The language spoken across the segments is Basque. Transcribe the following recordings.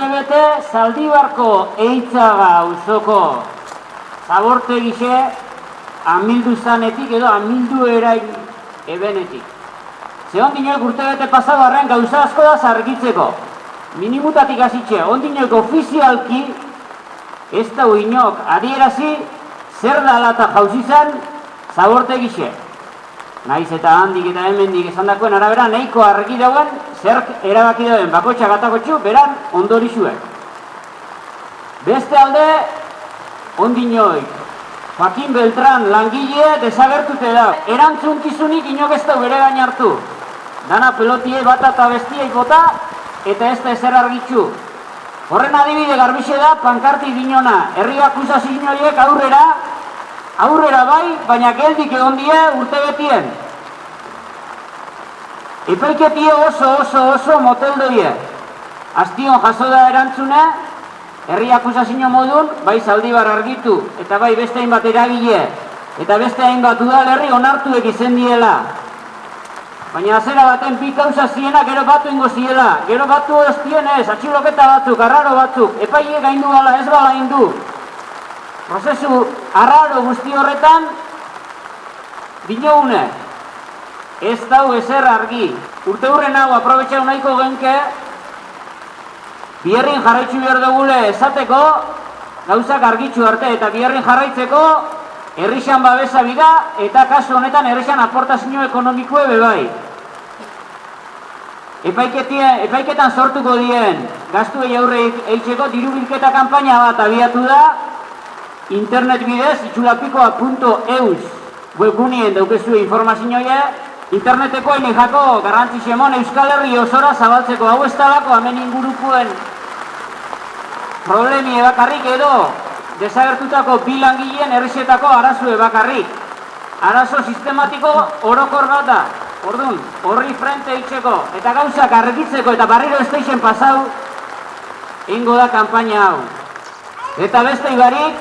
urtebete Zaldibarko Eitzaga auzoko zabortegixe amildu zanetik edo amildu erain ebenetik. Ze ondinok urtebete pasagarren gauza asko da zargitzeko. Minimutatik hasitxe, ondinok ofizialki ez da inok adierazi zer dala eta jauzi zen zabortegixe. Naiz eta handik eta hemendik esandakoen arabera nahiko argi dauen zer erabaki dauen bakotxa gatakotxu beran ondorizuek. Beste alde, ondinoik, Joaquin Beltran langile desagertute da. Erantzunkizunik inok ez da bere gain hartu. Dana pelotie bata eta bestiei bota eta ez da ezer argitxu. Horren adibide garbixe da pankarti dinona. Herri akusazio horiek aurrera bai, baina geldik egon die urtebetien. Epaiketie oso moteldoie. Astion jaso da erantzune, herri akusazio modun, bai Zaldibar argitu, eta bai beste hainbat eragile, eta beste hainbat udalerri onartuek izen diela. Baina azera baten bi kausa ziena gero batu ingo ziela, gero batu oztienez, atxiloketa batzuk, arraro batzuk, epaile gaindu gala, ez bala indu. Prozesu arraro guzti horretan, dinogune, ez dau ezer argi. Urte hurren hau aprobetxau nahiko genke, biherrin jarraitzu behar dugule esateko, gauzak argitzu arte, eta biherrin jarraitzeko, herrixan babesa bida, eta kasu honetan herrixan aportazio ekonomikoe bebai. Epaiketan sortuko dien, gastuei aurre eitzeko diru bilketa kanpaina bat abiatu da, internet bidez, itxulapikoa.eus webgunien daukezu informazioa, interneteko enejako garrantzitsu emon Euskal Herri osora zabaltzeko hau ez talako hemen ingurukuen problemi bakarrik edo desagertutako bi langileen errezetako arazue bakarrik. Arazo sistematiko orokor bat da. Orduan, horri frente eitzeko eta gauzak argitzeko eta barriro esteixen pasau ingo da kanpaina hau. Eta beste ibarik,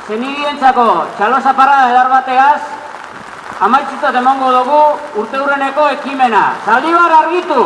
zenidientzako txalozaparra edar bategaz, amaitzutat emango dugu urte hurreneko ekimena. Zaldibar argitu!